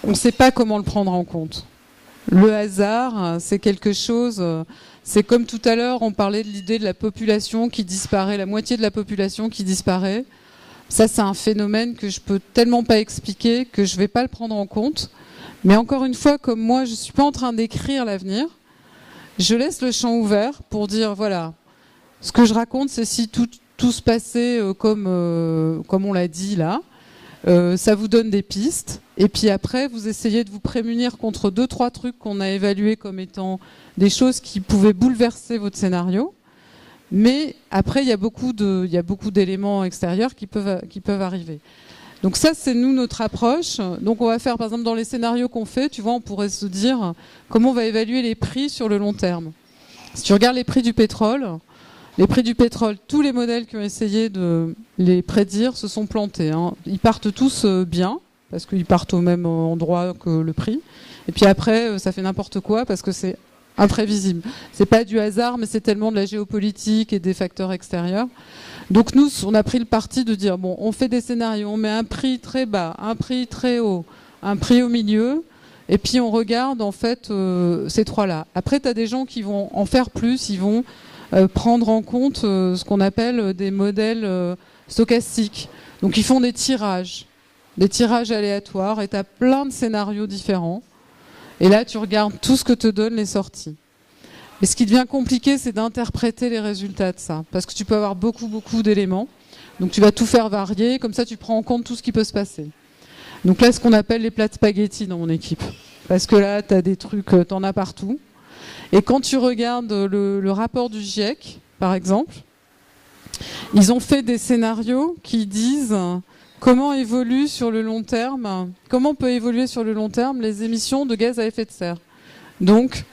on ne sait pas comment le prendre en compte. Le hasard, c'est quelque chose. C'est comme tout à l'heure, on parlait de l'idée de la population qui disparaît, la moitié de la population qui disparaît. Ça, c'est un phénomène que je peux tellement pas expliquer que je vais pas le prendre en compte. Mais encore une fois, comme moi, je suis pas en train d'écrire l'avenir, je laisse le champ ouvert pour dire, voilà, ce que je raconte, c'est si tout se passait comme on l'a dit là. Ça vous donne des pistes. Et puis après, vous essayez de vous prémunir contre 2-3 trucs qu'on a évalués comme étant des choses qui pouvaient bouleverser votre scénario. Mais après, il y a beaucoup d'éléments extérieurs qui peuvent arriver. Donc ça, c'est nous, notre approche. Donc on va faire, par exemple, dans les scénarios qu'on fait, tu vois, on pourrait se dire comment on va évaluer les prix sur le long terme. Si tu regardes les prix du pétrole, tous les modèles qui ont essayé de les prédire se sont plantés. Hein. Ils partent tous bien, parce qu'ils partent au même endroit que le prix. Et puis après, ça fait n'importe quoi, parce que c'est imprévisible. C'est pas du hasard, mais c'est tellement de la géopolitique et des facteurs extérieurs. Donc nous, on a pris le parti de dire, bon, on fait des scénarios, on met un prix très bas, un prix très haut, un prix au milieu, et puis on regarde en fait ces trois-là. Après, tu as des gens qui vont en faire plus, ils vont prendre en compte ce qu'on appelle des modèles stochastiques. Donc ils font des tirages aléatoires, et tu as plein de scénarios différents. Et là, tu regardes tout ce que te donnent les sorties. Mais ce qui devient compliqué, c'est d'interpréter les résultats de ça. Parce que tu peux avoir beaucoup d'éléments. Donc tu vas tout faire varier, comme ça tu prends en compte tout ce qui peut se passer. Donc là, ce qu'on appelle les plats de spaghettis dans mon équipe. Parce que là, tu as des trucs, t'en as partout. Et quand tu regardes le rapport du GIEC, par exemple, ils ont fait des scénarios qui disent comment évolue sur le long terme, comment peut évoluer sur le long terme les émissions de gaz à effet de serre. Donc,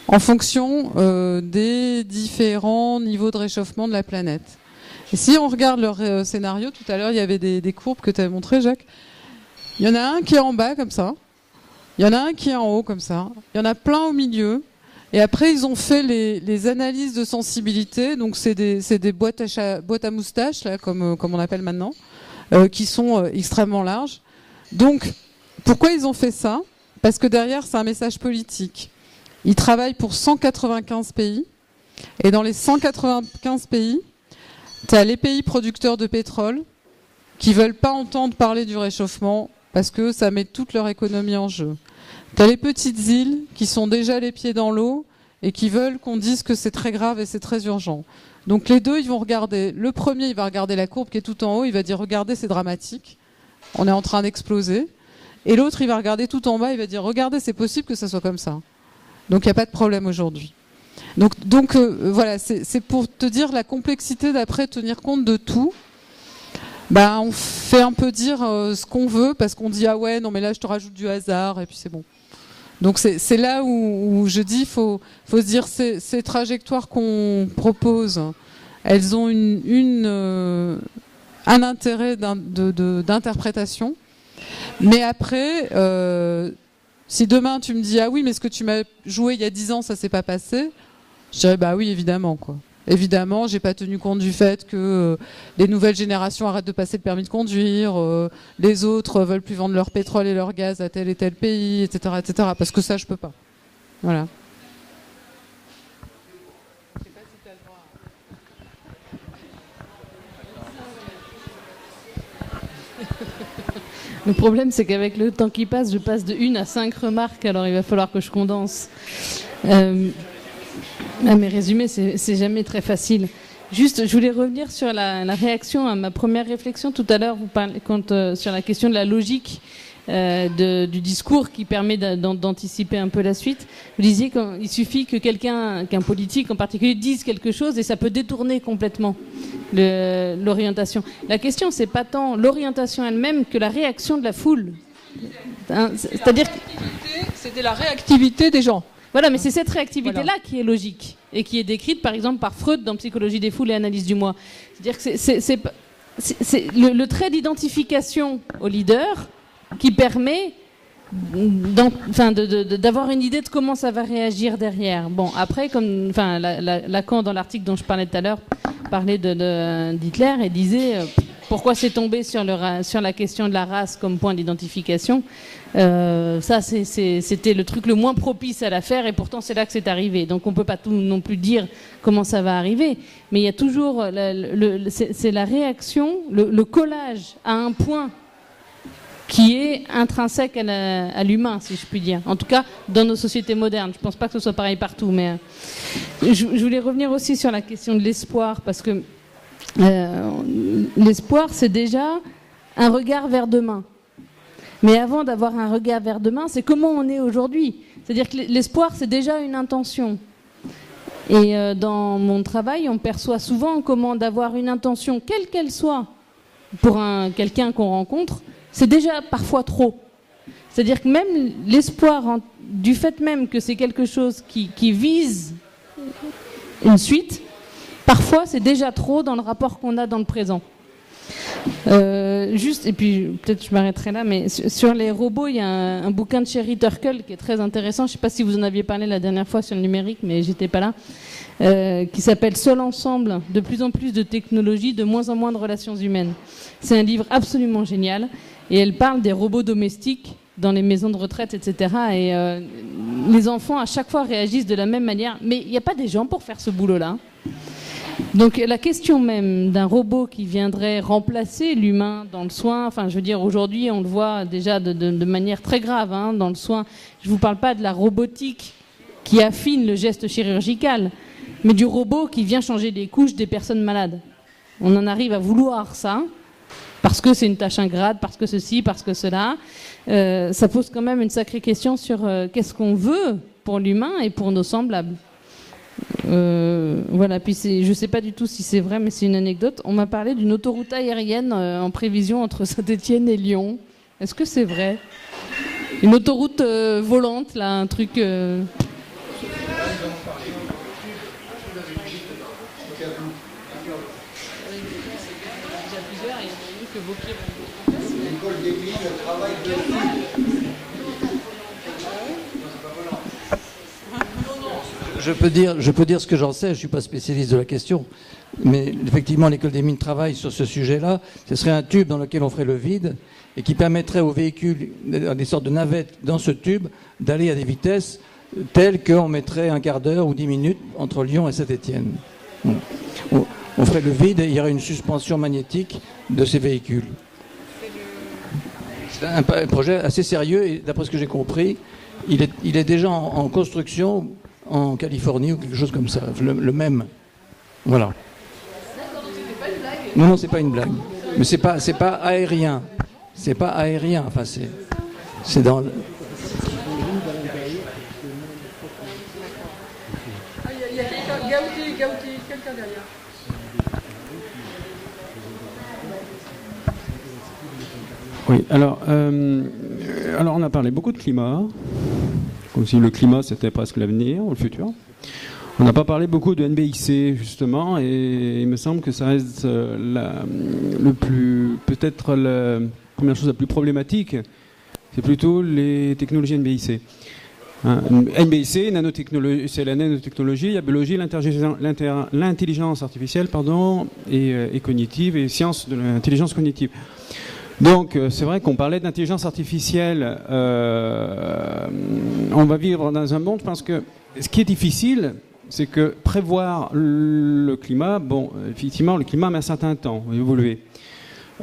en fonction des différents niveaux de réchauffement de la planète. Et si on regarde leur scénario, tout à l'heure, il y avait des courbes que tu avais montrées, Jacques. Il y en a un qui est en bas, comme ça. Il y en a un qui est en haut, comme ça. Il y en a plein au milieu. Et après, ils ont fait les analyses de sensibilité. Donc, c'est des boîtes à moustaches, là, comme on appelle maintenant, qui sont extrêmement larges. Donc, pourquoi ils ont fait ça ? Parce que derrière, c'est un message politique. Ils travaillent pour 195 pays. Et dans les 195 pays, tu as les pays producteurs de pétrole qui veulent pas entendre parler du réchauffement parce que ça met toute leur économie en jeu. Tu as les petites îles qui sont déjà les pieds dans l'eau et qui veulent qu'on dise que c'est très grave et c'est très urgent. Donc les deux, ils vont regarder. Le premier, il va regarder la courbe qui est tout en haut, il va dire « Regardez, c'est dramatique, on est en train d'exploser ». Et l'autre, il va regarder tout en bas, il va dire « Regardez, c'est possible que ça soit comme ça ». Donc il n'y a pas de problème aujourd'hui. Donc voilà, c'est pour te dire la complexité d'après tenir compte de tout. Bah, on fait un peu dire ce qu'on veut parce qu'on dit ah ouais non mais là je te rajoute du hasard et puis c'est bon. Donc c'est là où je dis faut se dire ces trajectoires qu'on propose, elles ont un intérêt d'interprétation. Mais après, si demain tu me dis ah oui mais ce que tu m'as joué il y a 10 ans ça s'est pas passé, je dirais bah oui évidemment quoi. Évidemment, j'ai pas tenu compte du fait que les nouvelles générations arrêtent de passer le permis de conduire, les autres veulent plus vendre leur pétrole et leur gaz à tel et tel pays, etc., etc. Parce que ça, je peux pas. Voilà. Le problème, c'est qu'avec le temps qui passe, je passe de 1 à 5 remarques, alors il va falloir que je condense. Mes résumés, c'est jamais très facile. Juste, je voulais revenir sur la réaction à ma première réflexion tout à l'heure. Vous parlez sur la question de la logique du discours qui permet d'anticiper un peu la suite. Vous disiez qu'il suffit que qu'un politique en particulier dise quelque chose et ça peut détourner complètement l'orientation. La question, c'est pas tant l'orientation elle-même que la réaction de la foule. Hein, c'est-à-dire c'était la réactivité des gens. Voilà, mais c'est cette réactivité-là qui est logique et qui est décrite, par exemple, par Freud dans Psychologie des foules et Analyse du moi. C'est-à-dire que c'est le trait d'identification au leader qui permet d'avoir une idée de comment ça va réagir derrière. Bon, après, Lacan, dans l'article dont je parlais tout à l'heure, parlait d'Hitler et disait pourquoi c'est tombé sur la question de la race comme point d'identification. Ça, c'était le truc le moins propice à l'affaire et pourtant c'est là que c'est arrivé. Donc on ne peut pas tout non plus dire comment ça va arriver. Mais il y a toujours, c'est la réaction, le collage à un point qui est intrinsèque à l'humain, si je puis dire. En tout cas, dans nos sociétés modernes. Je ne pense pas que ce soit pareil partout. Mais je voulais revenir aussi sur la question de l'espoir, parce que l'espoir, c'est déjà un regard vers demain. Mais avant d'avoir un regard vers demain, c'est comment on est aujourd'hui. C'est-à-dire que l'espoir, c'est déjà une intention. Et dans mon travail, on perçoit souvent comment d'avoir une intention, quelle qu'elle soit, pour quelqu'un qu'on rencontre, c'est déjà parfois trop. C'est-à-dire que même l'espoir, du fait même que c'est quelque chose qui vise une suite, parfois c'est déjà trop dans le rapport qu'on a dans le présent. Et puis peut-être je m'arrêterai là, mais sur les robots, il y a un bouquin de Sherry Turkle qui est très intéressant. Je ne sais pas si vous en aviez parlé la dernière fois sur le numérique, mais j'étais pas là. Qui s'appelle Seul ensemble, de plus en plus de technologies, de moins en moins de relations humaines. C'est un livre absolument génial et elle parle des robots domestiques dans les maisons de retraite, etc. Et les enfants à chaque fois réagissent de la même manière. Mais il n'y a pas des gens pour faire ce boulot-là. Donc la question même d'un robot qui viendrait remplacer l'humain dans le soin, enfin je veux dire aujourd'hui on le voit déjà de manière très grave dans le soin. Je ne vous parle pas de la robotique qui affine le geste chirurgical, mais du robot qui vient changer les couches des personnes malades. On en arrive à vouloir ça, parce que c'est une tâche ingrate, parce que ceci, parce que cela. Ça pose quand même une sacrée question sur qu'est-ce qu'on veut pour l'humain et pour nos semblables. Voilà, puis je ne sais pas du tout si c'est vrai, mais c'est une anecdote. On m'a parlé d'une autoroute aérienne en prévision entre Saint-Étienne et Lyon. Est-ce que c'est vrai? Une autoroute volante, là, un truc... Je peux dire ce que j'en sais, je ne suis pas spécialiste de la question, mais effectivement l'école des mines travaille sur ce sujet-là. Ce serait un tube dans lequel on ferait le vide et qui permettrait aux véhicules, des sortes de navettes dans ce tube, d'aller à des vitesses telles qu'on mettrait un quart d'heure ou 10 minutes entre Lyon et Saint-Étienne. On ferait le vide et il y aurait une suspension magnétique de ces véhicules. C'est un projet assez sérieux et d'après ce que j'ai compris, il est déjà en construction en Californie ou quelque chose comme ça, le même. Voilà. Non, c'est pas une blague. Mais c'est pas aérien. C'est pas aérien. Enfin, c'est dans. Il y a quelqu'un derrière. Oui, alors on a parlé beaucoup de climat, comme si le climat c'était presque l'avenir ou le futur. On n'a pas parlé beaucoup de NBIC justement, et il me semble que ça reste peut-être la première chose la plus problématique, c'est plutôt les technologies NBIC. NBIC, c'est la nanotechnologie, la biologie, l'intelligence artificielle, et cognitive, et sciences de l'intelligence cognitive. Donc, c'est vrai qu'on parlait d'intelligence artificielle. On va vivre dans un monde, parce que ce qui est difficile, c'est que prévoir le climat, effectivement, le climat met un certain temps à évoluer.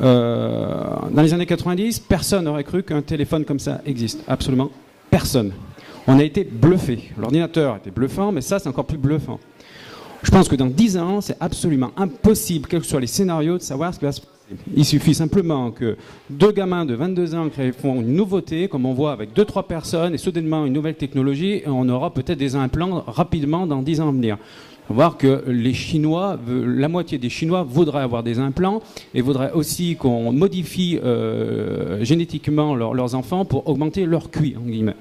Dans les années 90, personne n'aurait cru qu'un téléphone comme ça existe. Absolument personne. On a été bluffé. L'ordinateur était bluffant, mais ça, c'est encore plus bluffant. Je pense que dans 10 ans, c'est absolument impossible, quels que soient les scénarios, de savoir ce qui va se passer. Il suffit simplement que 2 gamins de 22 ans font une nouveauté, comme on voit avec 2-3 personnes, et soudainement une nouvelle technologie, et on aura peut-être des implants rapidement dans 10 ans à venir. Il faut voir que les Chinois, la moitié des Chinois voudraient avoir des implants et voudraient aussi qu'on modifie génétiquement leurs enfants pour augmenter leur QI, en guillemets.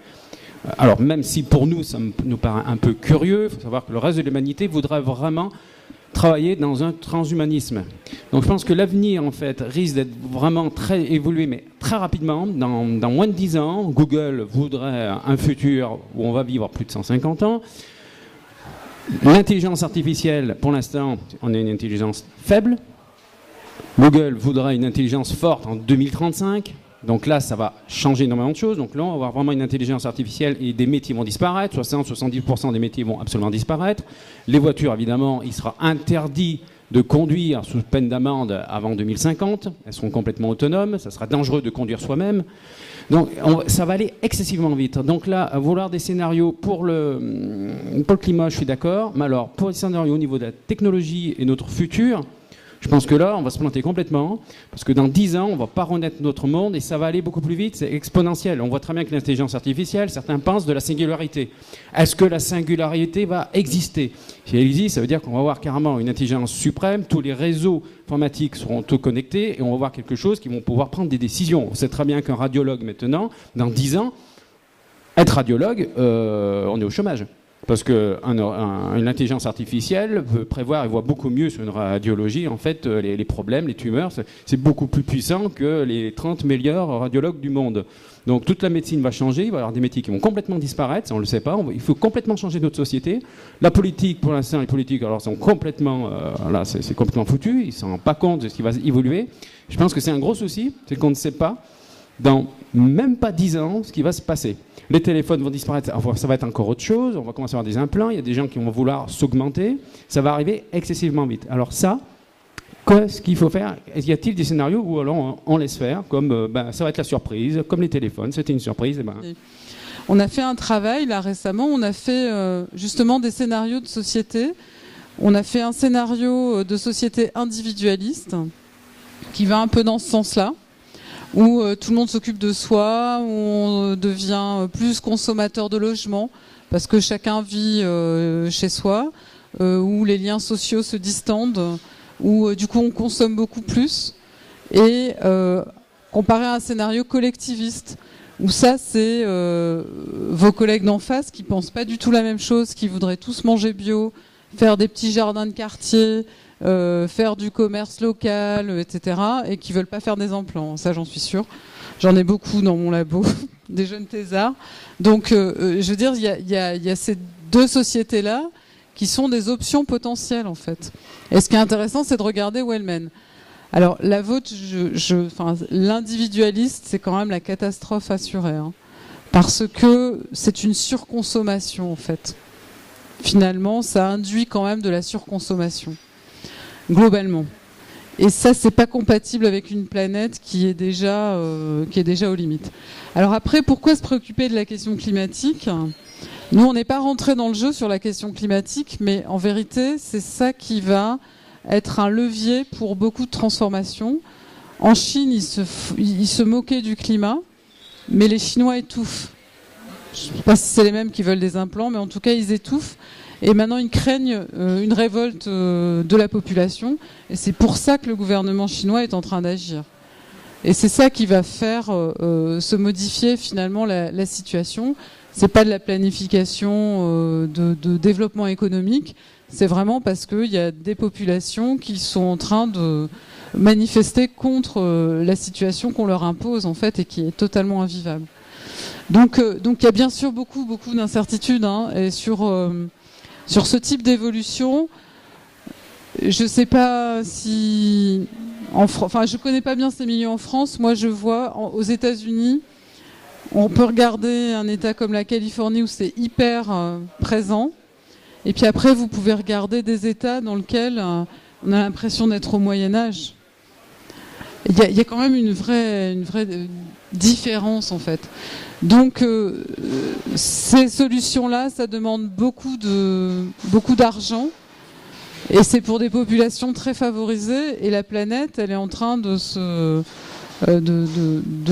Alors même si pour nous, ça nous paraît un peu curieux, il faut savoir que le reste de l'humanité voudrait vraiment travailler dans un transhumanisme. Donc je pense que l'avenir, en fait, risque d'être vraiment très évolué, mais très rapidement. Dans moins de 10 ans, Google voudrait un futur où on va vivre plus de 150 ans. L'intelligence artificielle, pour l'instant, on a une intelligence faible. Google voudrait une intelligence forte en 2035. Donc là, ça va changer énormément de choses. Donc là, on va avoir vraiment une intelligence artificielle et des métiers vont disparaître. 60-70% des métiers vont absolument disparaître. Les voitures, évidemment, il sera interdit de conduire sous peine d'amende avant 2050. Elles seront complètement autonomes. Ça sera dangereux de conduire soi-même. Donc ça va aller excessivement vite. Donc là, vouloir des scénarios pour le climat, je suis d'accord. Mais alors, pour les scénarios au niveau de la technologie et notre futur, je pense que là, on va se planter complètement, parce que dans 10 ans, on ne va pas renaître notre monde, et ça va aller beaucoup plus vite, c'est exponentiel. On voit très bien que l'intelligence artificielle, certains pensent de la singularité. Est-ce que la singularité va exister? Si elle existe, ça veut dire qu'on va avoir carrément une intelligence suprême, tous les réseaux informatiques seront tout connectés, et on va avoir quelque chose qui vont pouvoir prendre des décisions. On sait très bien qu'un radiologue maintenant, dans 10 ans, être radiologue, on est au chômage. Parce qu'une intelligence artificielle peut prévoir et voit beaucoup mieux sur une radiologie, en fait, les problèmes, les tumeurs. C'est beaucoup plus puissant que les 30 meilleurs radiologues du monde. Donc toute la médecine va changer, il va y avoir des métiers qui vont complètement disparaître, ça on ne le sait pas. Il faut complètement changer notre société. La politique, pour l'instant, les politiques, alors sont complètement, là, c'est complètement foutu. Ils ne s'en rendent pas compte de ce qui va évoluer. Je pense que c'est un gros souci, c'est qu'on ne sait pas, dans même pas 10 ans, ce qui va se passer. Les téléphones vont disparaître, ça va être encore autre chose, on va commencer à avoir des implants, il y a des gens qui vont vouloir s'augmenter, ça va arriver excessivement vite. Alors ça, qu'est-ce qu'il faut faire? Y a-t-il des scénarios où alors on laisse faire, comme ça va être la surprise, comme les téléphones, c'était une surprise. On a fait un travail là récemment, on a fait justement des scénarios de société. On a fait un scénario de société individualiste qui va un peu dans ce sens-là, où tout le monde s'occupe de soi, où on devient plus consommateur de logement, parce que chacun vit chez soi, où les liens sociaux se distendent, où du coup on consomme beaucoup plus, et comparé à un scénario collectiviste, où ça c'est vos collègues d'en face qui pensent pas du tout la même chose, qui voudraient tous manger bio, faire des petits jardins de quartier, faire du commerce local, etc., et qui veulent pas faire des implants. Ça, j'en suis sûre. J'en ai beaucoup dans mon labo, des jeunes thésards. Donc, je veux dire, il y a ces deux sociétés-là qui sont des options potentielles, en fait. Et ce qui est intéressant, c'est de regarder où elles mènent. Alors, la vôtre, l'individualiste, c'est quand même la catastrophe assurée, hein, parce que c'est une surconsommation, en fait. Finalement, ça induit quand même de la surconsommation. Globalement. Et ça, c'est pas compatible avec une planète qui est déjà aux limites. Alors après, pourquoi se préoccuper de la question climatique? Nous, on n'est pas rentré dans le jeu sur la question climatique, mais en vérité, c'est ça qui va être un levier pour beaucoup de transformations. En Chine, ils se moquaient du climat, mais les Chinois étouffent. Je ne sais pas si c'est les mêmes qui veulent des implants, mais en tout cas, ils étouffent. Et maintenant, ils craignent une révolte de la population. Et c'est pour ça que le gouvernement chinois est en train d'agir. Et c'est ça qui va faire se modifier finalement la situation. C'est pas de la planification de développement économique. C'est vraiment parce qu'il y a des populations qui sont en train de manifester contre la situation qu'on leur impose, en fait, et qui est totalement invivable. Donc il y a bien sûr beaucoup d'incertitudes, hein, et sur ce type d'évolution, je ne sais pas si... je ne connais pas bien ces milieux en France. Moi, je vois aux États-Unis, on peut regarder un État comme la Californie où c'est hyper présent. Et puis après, vous pouvez regarder des États dans lesquels on a l'impression d'être au Moyen-Âge. Il y a quand même une vraie différence en fait. Donc ces solutions-là, ça demande beaucoup d'argent et c'est pour des populations très favorisées et la planète, elle est en train de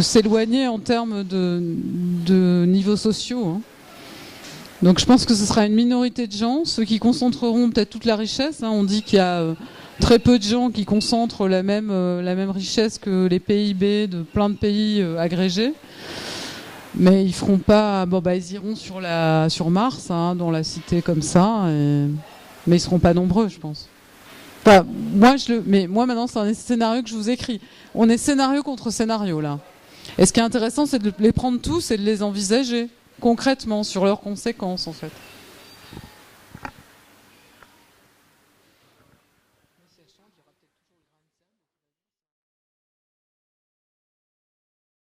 s'éloigner en termes de niveaux sociaux. Hein. Donc je pense que ce sera une minorité de gens, ceux qui concentreront peut-être toute la richesse. Hein. On dit qu'il y a très peu de gens qui concentrent la même richesse que les PIB de plein de pays agrégés. Mais ils feront pas. Ils iront sur Mars, hein, dans la cité comme ça, mais ils seront pas nombreux, je pense. Enfin, moi maintenant, c'est un scénario que je vous écris. On est scénario contre scénario là. Et ce qui est intéressant, c'est de les prendre tous et de les envisager concrètement sur leurs conséquences, en fait.